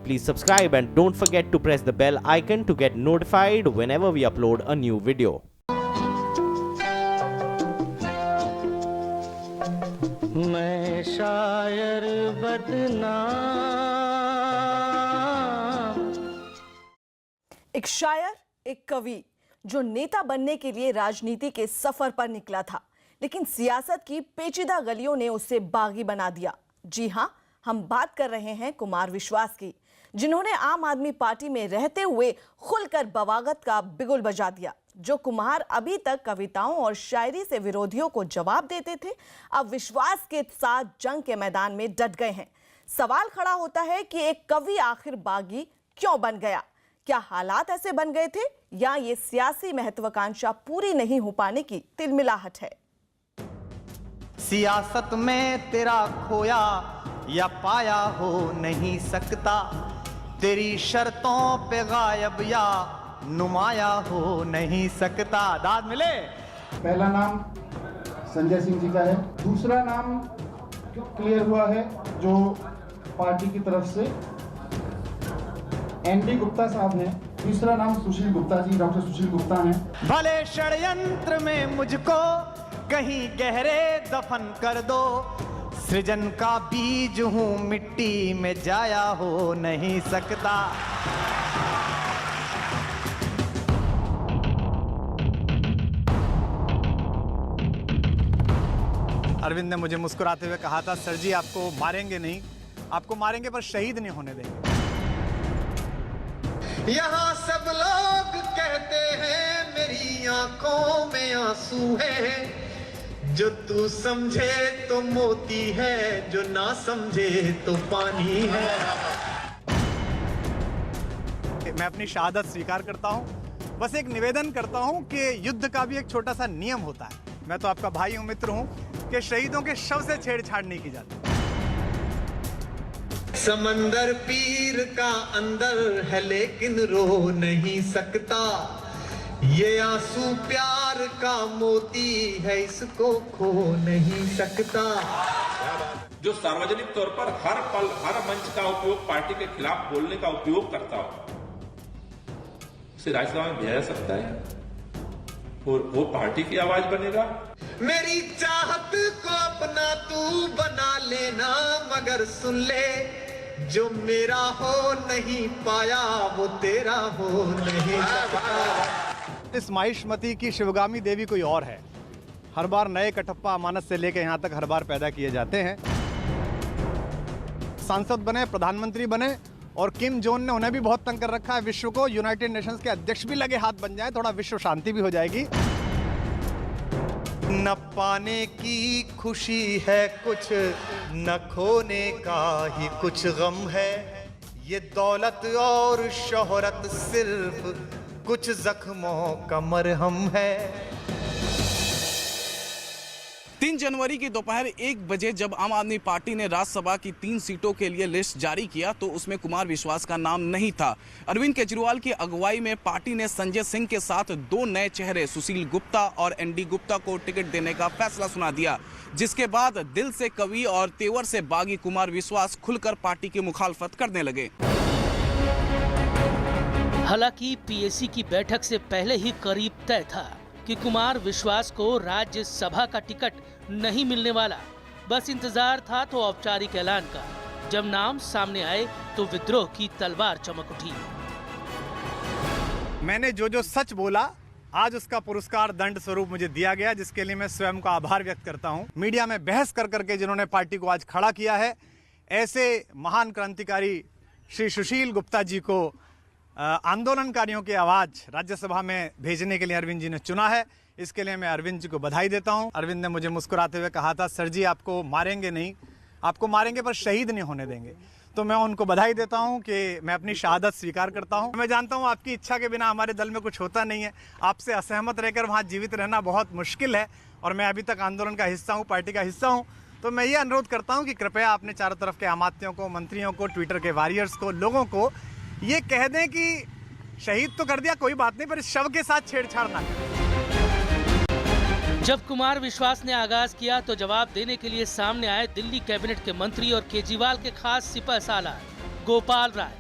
Please subscribe and don't forget to press the bell icon to get notified whenever we upload a new video. मैं शायर बदनाम। एक शायर, एक कवि जो नेता बनने के लिए राजनीति के सफर पर निकला था, लेकिन सियासत की पेचीदा गलियों ने उसे बागी बना दिया। जी हां, हम बात कर रहे हैं कुमार विश्वास की, जिन्होंने आम आदमी पार्टी में रहते हुए खुलकर बवागत का बिगुल बजा दिया। जो कुमार अभी तक कविताओं और शायरी से विरोधियों को जवाब देते थे, अब विश्वास के साथ जंग के मैदान में डट गए हैं। सवाल खड़ा होता है कि एक कवि आखिर बागी क्यों बन गया? क्या हालात ऐसे बन गए थे, या ये सियासी महत्वाकांक्षा पूरी नहीं हो पाने की तिलमिलाहट है? सियासत में तेरा खोया या पाया हो नहीं सकता, तेरी शर्तों पे गायब या नुमाया हो नहीं सकता। दाद मिले। पहला नाम संजय सिंह जी का है, दूसरा नाम क्लियर हुआ है जो पार्टी की तरफ से एनडी गुप्ता साहब हैं, तीसरा नाम सुशील गुप्ता जी, डॉक्टर सुशील गुप्ता हैं। भले षड्यंत्र में मुझको कहीं गहरे दफन कर दो, सृजन का बीज हूं मिट्टी में जाया हो नहीं सकता। अरविंद ने मुझे मुस्कुराते हुए कहा था, सर जी आपको मारेंगे नहीं, आपको मारेंगे पर शहीद नहीं होने देंगे। यहाँ सब लोग कहते हैं मेरी आंखों में आंसू है, जो तू समझे तो मोती है, जो ना समझे तो पानी है। मैं अपनी शहादत स्वीकार करता हूँ, बस एक निवेदन करता हूँ कि युद्ध का भी एक छोटा सा नियम होता है। मैं तो आपका भाई हूँ, मित्र हूँ, कि शहीदों के शव से छेड़छाड़ नहीं की जाती। समंदर पीर का अंदर है लेकिन रो नहीं सकता, ये आंसू प्यार का मोती है, इसको खो नहीं सकता। जो सार्वजनिक तौर पर हर पल हर मंच का उपयोग पार्टी के खिलाफ बोलने का उपयोग करता हो, उसे राज्यसभा में भेजा सकता है और वो पार्टी की आवाज बनेगा। मेरी चाहत को अपना तू बना लेना, मगर सुन ले जो मेरा हो नहीं पाया वो तेरा हो नहीं सकता। इस माहिष्मती की शिवगामी देवी कोई और है। हर बार नए कटप्पा अमानत से लेकर यहाँ तक हर बार पैदा किए जाते हैं। सांसद बने, प्रधानमंत्री बने, और किम जोन ने उन्हें भी बहुत तंग कर रखा है विश्व को। यूनाइटेड नेशंस के अध्यक्ष भी लगे हाथ बन जाए, थोड़ा विश्व शांति भी हो जाएगी। न पाने की खुशी है कुछ, न खोने का ही कुछ गम है, ये दौलत और शोहरत सिर्फ कुछ जख्मों का मरहम है। 3 जनवरी की दोपहर 1 बजे जब आम आदमी पार्टी ने राज्यसभा की 3 सीटों के लिए लिस्ट जारी किया तो उसमें कुमार विश्वास का नाम नहीं था। अरविंद केजरीवाल की अगुवाई में पार्टी ने संजय सिंह के साथ 2 नए चेहरे सुशील गुप्ता और एनडी गुप्ता को टिकट देने का फैसला सुना दिया, जिसके बाद दिल से कवि और तेवर से बागी कुमार विश्वास खुलकर पार्टी की मुखालफत करने लगे। हालांकि पीएसी की बैठक से पहले ही करीब तय था कि कुमार विश्वास को राज्यसभा का टिकट नहीं मिलने वाला। बस इंतजार था तो औपचारिक ऐलान का। जब नाम सामने आए तो विद्रोह की तलवार चमक उठी। मैंने जो सच बोला, आज उसका पुरस्कार दंड स्वरूप मुझे दिया गया, जिसके लिए मैं स्वयं का आभार व्यक्त करता हूं। मीडिया में बहस कर करके जिन्होंने पार्टी को आज खड़ा किया है, ऐसे महान क्रांतिकारी श्री सुशील गुप्ता जी को आंदोलनकारियों की आवाज राज्यसभा में भेजने के लिए अरविंद जी ने चुना है। इसके लिए मैं अरविंद जी को बधाई देता हूं। अरविंद ने मुझे मुस्कुराते हुए कहा था, सर जी आपको मारेंगे नहीं, आपको मारेंगे पर शहीद नहीं होने देंगे। तो मैं उनको बधाई देता हूं कि मैं अपनी शहादत स्वीकार करता हूं। मैं जानता हूं आपकी इच्छा के बिना हमारे दल में कुछ होता नहीं है। आपसे असहमत रहकर वहां जीवित रहना बहुत मुश्किल है, और मैं अभी तक आंदोलन का हिस्सा हूं, पार्टी का हिस्सा हूं। तो मैं ये अनुरोध करता हूं कि कृपया अपने चारों तरफ के अमात्यों को, मंत्रियों को, ट्विटर के वॉरियर्स को, लोगों को ये कह दें कि शहीद तो कर दिया, कोई बात नहीं, पर इस शव के साथ छेड़छाड़ ना करें। जब कुमार विश्वास ने आगाज किया तो जवाब देने के लिए सामने आए दिल्ली कैबिनेट के मंत्री और केजरीवाल के खास सिपहसालार गोपाल राय।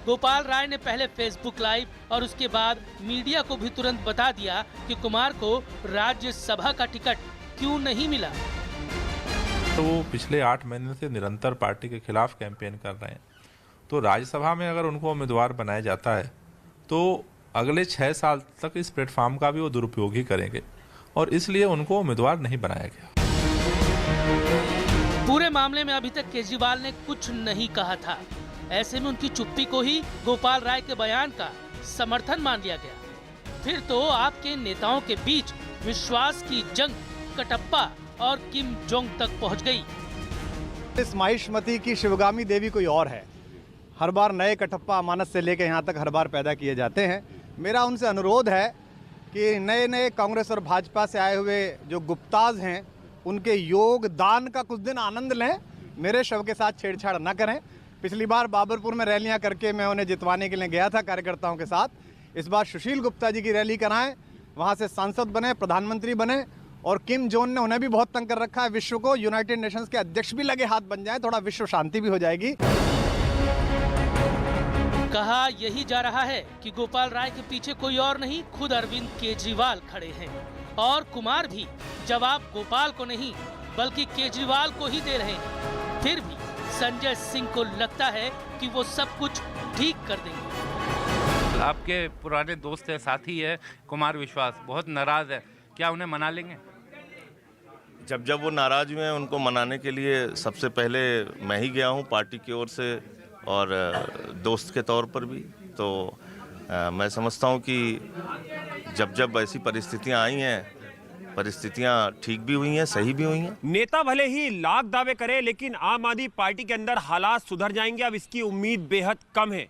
गोपाल राय ने पहले फेसबुक लाइव और उसके बाद मीडिया को भी तुरंत बता दिया कि कुमार को राज्यसभा का टिकट क्यों नहीं मिला। तो वो पिछले 8 महीने से निरंतर पार्टी के खिलाफ कैंपेन कर रहे हैं, तो राज्यसभा में अगर उनको उम्मीदवार बनाया जाता है तो अगले 6 साल तक इस प्लेटफॉर्म का भी वो दुरुपयोग ही करेंगे और इसलिए उनको उम्मीदवार नहीं बनाया गया। पूरे मामले में अभी तक केजरीवाल ने कुछ नहीं कहा था। ऐसे में उनकी चुप्पी को ही गोपाल राय के बयान का समर्थन मान लिया गया। फिर तो आपके नेताओं के बीच विश्वास की जंग कटप्पा और किम जोंग तक पहुंच गई। इस माहिष्मती की शिवगामी देवी कोई और है। हर बार नए कटप्पा अमानत से लेकर यहाँ तक हर बार पैदा किए जाते हैं। मेरा उनसे अनुरोध है कि नए नए कांग्रेस और भाजपा से आए हुए जो गुप्ताज हैं उनके योगदान का कुछ दिन आनंद लें, मेरे शव के साथ छेड़छाड़ न करें। पिछली बार बाबरपुर में रैलियां करके मैं उन्हें जितवाने के लिए गया था कार्यकर्ताओं के साथ। इस बार सुशील गुप्ता जी की रैली कराएं, वहां से सांसद बने, प्रधानमंत्री बने। और किम जोन ने उन्हें भी बहुत तंग कर रखा है विश्व को। यूनाइटेड नेशंस के अध्यक्ष भी लगे हाथ बन जाए, थोड़ा विश्व शांति भी हो जाएगी। कहा यही जा रहा है कि गोपाल राय के पीछे कोई और नहीं, खुद अरविंद केजरीवाल खड़े हैं। और कुमार भी जवाब गोपाल को नहीं बल्कि केजरीवाल को ही दे रहे हैं। फिर भी संजय सिंह को लगता है कि वो सब कुछ ठीक कर देंगे। आपके पुराने दोस्त है, साथी है कुमार विश्वास, बहुत नाराज है, क्या उन्हें मना लेंगे? जब वो नाराज हुए हैं उनको मनाने के लिए सबसे पहले मैं ही गया हूं पार्टी की ओर से और दोस्त के तौर पर भी। तो मैं समझता हूं कि जब ऐसी परिस्थितियां आई हैं, परिस्थितियां ठीक भी हुई हैं, सही भी हुई हैं। नेता भले ही लाख दावे करे लेकिन आम आदमी पार्टी के अंदर हालात सुधर जाएंगे, अब इसकी उम्मीद बेहद कम है।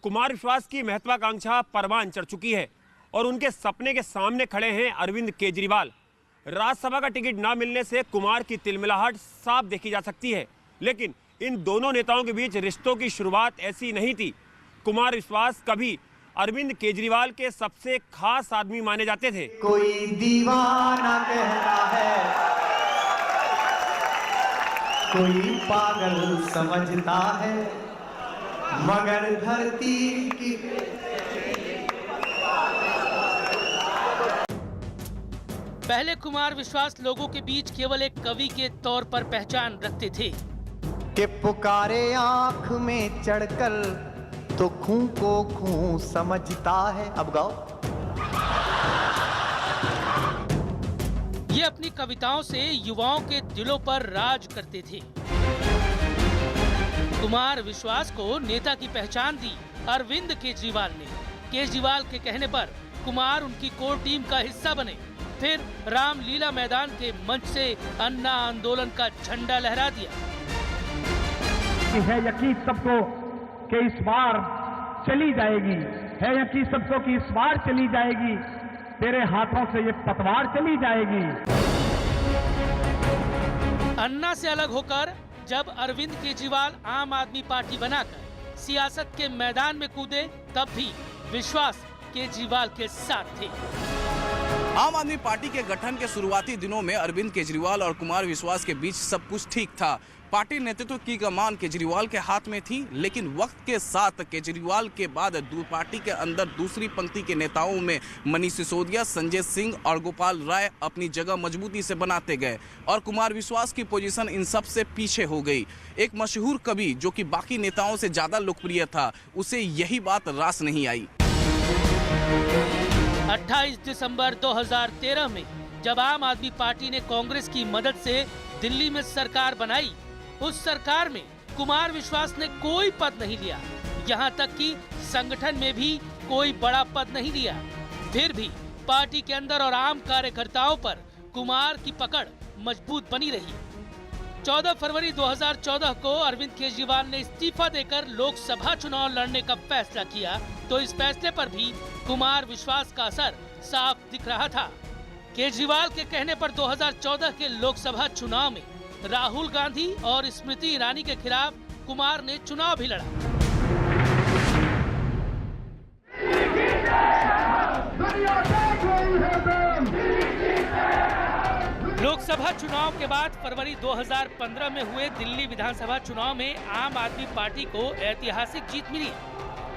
कुमार विश्वास की महत्वाकांक्षा परवान चढ़ चुकी है और उनके सपने के सामने खड़े हैं अरविंद केजरीवाल। राज्यसभा का टिकट ना मिलने से कुमार की तिलमिलाहट साफ देखी जा सकती है, लेकिन इन दोनों नेताओं के बीच रिश्तों की शुरुआत ऐसी नहीं थी। कुमार विश्वास कभी अरविंद केजरीवाल के सबसे खास आदमी माने जाते थे। कोई दीवाना कहता है, कोई पागल समझता है, मगर धरती की पहले कुमार विश्वास लोगों के बीच केवल एक कवि के तौर पर पहचान रखते थे कि पुकारे आंख में चढ़कर तो खूं को खूं समझता है। अब गाओ। ये अपनी कविताओं से युवाओं के दिलों पर राज करते थे। कुमार विश्वास को नेता की पहचान दी अरविंद केजरीवाल ने। केजरीवाल के कहने पर कुमार उनकी कोर टीम का हिस्सा बने। फिर रामलीला मैदान के मंच से अन्ना आंदोलन का झंडा लहरा दिया। है यकीन सबको कि इस बार चली जाएगी, है यकीन सबको कि इस बार चली जाएगी, तेरे हाथों से ये पतवार चली जाएगी। अन्ना से अलग होकर जब अरविंद केजरीवाल आम आदमी पार्टी बनाकर सियासत के मैदान में कूदे, तब भी विश्वास केजरीवाल के साथ थे। आम आदमी पार्टी के गठन के शुरुआती दिनों में अरविंद केजरीवाल और कुमार विश्वास के बीच सब कुछ ठीक था। पार्टी नेतृत्व की कमान केजरीवाल के हाथ में थी, लेकिन वक्त के साथ केजरीवाल के बाद पार्टी के अंदर दूसरी पंक्ति के नेताओं में मनीष सिसोदिया, संजय सिंह और गोपाल राय अपनी जगह मजबूती से बनाते गए और कुमार विश्वास की पोजीशन इन सब से पीछे हो गई। एक मशहूर कवि जो कि बाकी नेताओं से ज्यादा लोकप्रिय था, उसे यही बात रास नहीं आई। 28 दिसंबर 2013 में जब आम आदमी पार्टी ने कांग्रेस की मदद से दिल्ली में सरकार बनाई, उस सरकार में कुमार विश्वास ने कोई पद नहीं लिया, यहाँ तक कि संगठन में भी कोई बड़ा पद नहीं लिया। फिर भी पार्टी के अंदर और आम कार्यकर्ताओं पर कुमार की पकड़ मजबूत बनी रही। 14 फरवरी 2014 को अरविंद केजरीवाल ने इस्तीफा देकर लोकसभा चुनाव लड़ने का फैसला किया, तो इस फैसले पर भी कुमार विश्वास का असर साफ दिख रहा था। केजरीवाल के कहने पर 2014 के लोकसभा चुनाव में राहुल गांधी और स्मृति ईरानी के खिलाफ कुमार ने चुनाव भी लड़ा। लोकसभा चुनाव के बाद फरवरी 2015 में हुए दिल्ली विधानसभा चुनाव में आम आदमी पार्टी को ऐतिहासिक जीत मिली।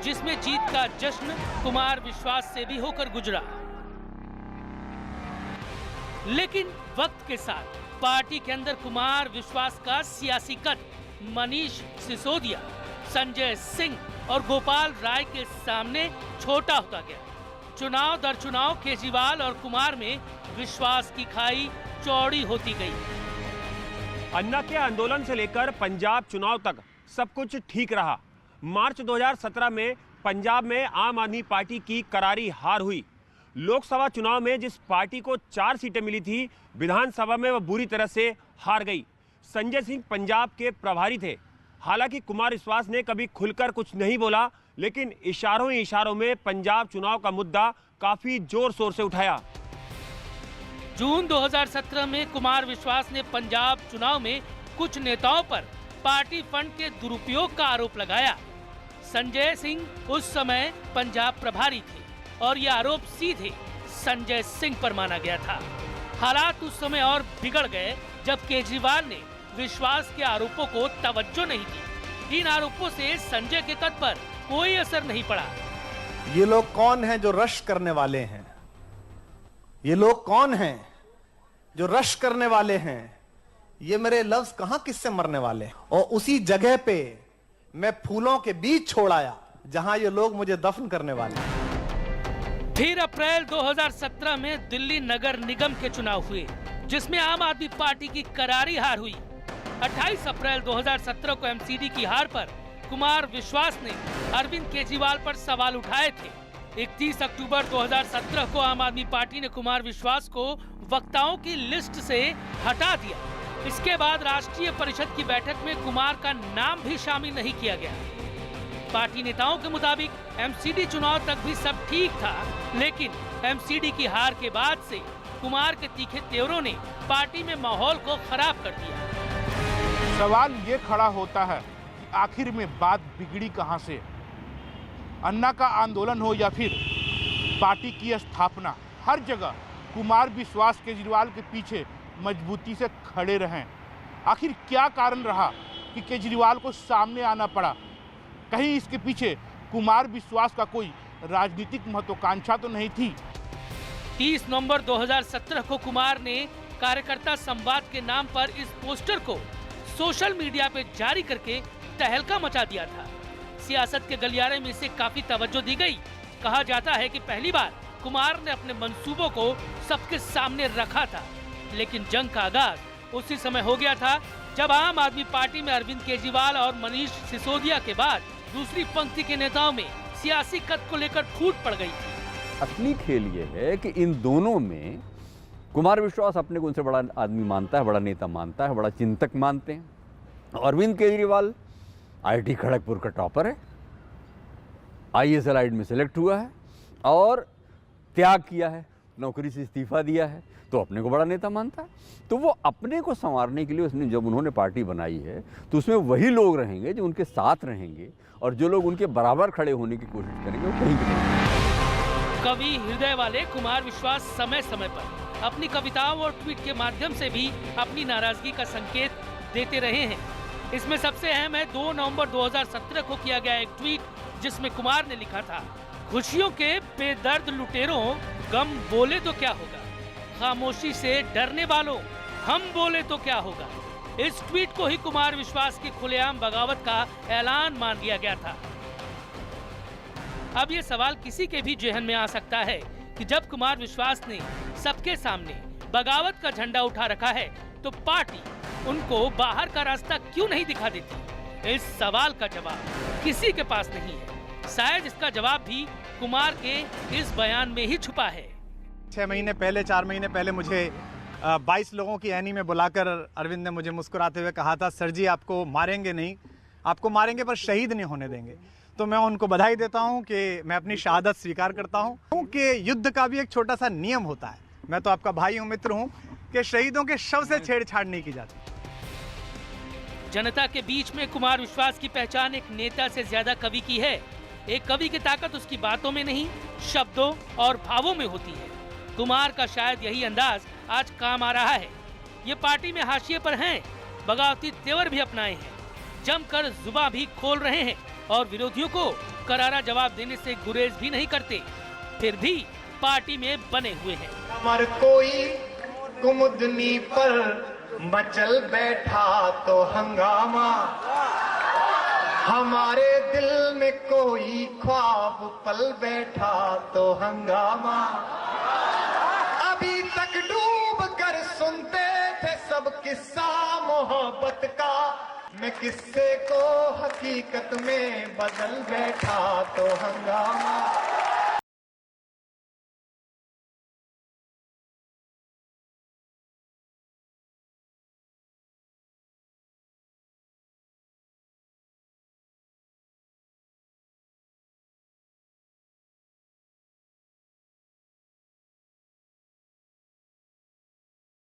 जिसमें जीत का जश्न कुमार विश्वास से भी होकर गुजरा। लेकिन वक्त के साथ पार्टी के अंदर कुमार विश्वास का सियासी कद मनीष सिसोदिया, संजय सिंह और गोपाल राय के सामने छोटा होता गया। चुनाव दर चुनाव केजरीवाल और कुमार में विश्वास की खाई चौड़ी होती गई। अन्ना के आंदोलन से लेकर पंजाब चुनाव तक सब कुछ ठीक रहा। मार्च 2017 में पंजाब में आम आदमी पार्टी की करारी हार हुई। लोकसभा चुनाव में जिस पार्टी को 4 सीटें मिली थी, विधानसभा में वह बुरी तरह से हार गई। संजय सिंह पंजाब के प्रभारी थे। हालांकि कुमार विश्वास ने कभी खुलकर कुछ नहीं बोला, लेकिन इशारों ही इशारों में पंजाब चुनाव का मुद्दा काफी जोर शोर से उठाया। जून 2017 में कुमार विश्वास ने पंजाब चुनाव में कुछ नेताओं पर पार्टी फंड के दुरुपयोग का आरोप लगाया। संजय सिंह उस समय पंजाब प्रभारी थे और ये आरोप सीधे संजय सिंह पर माना गया था। हालात उस समय और बिगड़ गए जब केजरीवाल ने विश्वास के आरोपों को तवज्जो नहीं दी। इन आरोपों से संजय के कद पर कोई असर नहीं पड़ा। ये लोग कौन हैं जो रश करने वाले हैं? ये लोग कौन हैं जो रश करने वाले हैं? ये मेरे लफ्ज कहां किससे मरने वाले हैं? और उसी जगह पे मैं फूलों के बीच छोड़ आया जहां ये लोग मुझे दफन करने वाले हैं। फिर अप्रैल 2017 में दिल्ली नगर निगम के चुनाव हुए, जिसमें आम आदमी पार्टी की करारी हार हुई। 28 अप्रैल 2017 को एमसीडी की हार पर कुमार विश्वास ने अरविंद केजरीवाल पर सवाल उठाए थे। 31 अक्टूबर 2017 को आम आदमी पार्टी ने कुमार विश्वास को वक्ताओं की लिस्ट से हटा दिया। इसके बाद राष्ट्रीय परिषद की बैठक में कुमार का नाम भी शामिल नहीं किया गया। पार्टी नेताओं के मुताबिक एमसीडी चुनाव तक भी सब ठीक था, लेकिन एमसीडी की हार के बाद से कुमार के तीखे तेवरों ने पार्टी में माहौल को खराब कर दिया। सवाल ये खड़ा होता है कि आखिर में बात बिगड़ी कहां से? अन्ना का आंदोलन हो या फिर पार्टी की स्थापना, हर जगह कुमार विश्वास केजरीवाल के पीछे मजबूती से खड़े रहें। आखिर क्या कारण रहा कि केजरीवाल को सामने आना पड़ा? कहीं इसके पीछे कुमार विश्वास का कोई राजनीतिक महत्वाकांक्षा तो नहीं थी? 30 नवंबर 2017 को कुमार ने कार्यकर्ता संवाद के नाम पर इस पोस्टर को सोशल मीडिया पे जारी करके तहलका मचा दिया था। सियासत के गलियारे में इसे काफी तवज्जो दी गई। कहा जाता है कि पहली बार कुमार ने अपने मंसूबों को सबके सामने रखा था, लेकिन जंग का आगाज उसी समय हो गया था जब आम आदमी पार्टी में अरविंद केजरीवाल और मनीष सिसोदिया के बाद दूसरी पंक्ति के नेताओं में सियासी कद को लेकर फूट पड़ गई थी। असली खेल ये है कि इन दोनों में कुमार विश्वास अपने को उनसे बड़ा आदमी मानता है, बड़ा नेता मानता है, बड़ा चिंतक मानते हैं। अरविंद केजरीवाल आईआईटी खड़गपुर का टॉपर है, आईएएस एलाइड में सेलेक्ट हुआ है और त्याग किया है, नौकरी से इस्तीफा दिया है, तो अपने को बड़ा नेता मानता है। तो वो अपने को संवारने के लिए उसने जब उन्होंने पार्टी बनाई है तो उसमें वही लोग रहेंगे जो उनके साथ रहेंगे, और जो लोग उनके बराबर खड़े होने की कोशिश करेंगे वो कहीं नहीं। कवि हृदय वाले कुमार विश्वास समय समय पर अपनी कविताओं और ट्वीट के माध्यम से भी अपनी नाराजगी का संकेत देते रहे हैं। इसमें सबसे अहम है 2 नवंबर 2017 को किया गया एक ट्वीट, जिसमें कुमार ने लिखा था, खुशियों के बेदर्द लुटेरों, गम बोले तो क्या होगा, खामोशी से डरने वालों, हम बोले तो क्या होगा। इस ट्वीट को ही कुमार विश्वास की खुलेआम बगावत का ऐलान मान लिया गया था। अब ये सवाल किसी के भी जेहन में आ सकता है कि जब कुमार विश्वास ने सबके सामने बगावत का झंडा उठा रखा है तो पार्टी उनको बाहर का रास्ता क्यों नहीं दिखा देती? इस सवाल का जवाब किसी के पास नहीं है। शायद इसका जवाब भी कुमार के इस बयान में ही छुपा है। 6 महीने पहले, 4 महीने पहले मुझे 22 लोगों की ऐनी में बुलाकर अरविंद ने मुझे मुस्कुराते हुए कहा था, सर जी आपको मारेंगे नहीं, आपको मारेंगे पर शहीद नहीं होने देंगे। तो मैं उनको बधाई देता हूं कि मैं अपनी शहादत स्वीकार करता हूं कि युद्ध का भी एक छोटा सा नियम होता है। मैं तो आपका भाई हूं, मित्र हूं, कि शहीदों के शव से छेड़छाड़ नहीं की जाती। जनता के बीच में कुमार विश्वास की पहचान एक नेता से ज्यादा कवि की है। एक कवि की ताकत उसकी बातों में नहीं, शब्दों और भावों में होती है। कुमार का शायद यही अंदाज आज काम आ रहा है। ये पार्टी में हाशिए पर हैं, बगावती तेवर भी अपनाए हैं, जमकर जुबान भी खोल रहे हैं, और विरोधियों को करारा जवाब देने से गुरेज भी नहीं करते, फिर भी पार्टी में बने हुए हैं। अमर कोई कुमुदनी पर मचल बैठा तो हंगामा, हमारे दिल में कोई ख्वाब पल बैठा तो हंगामा। अभी तक डूब कर सुनते थे सब किस्सा मोहब्बत का, मैं किस्से को हकीकत में बदल बैठा तो हंगामा।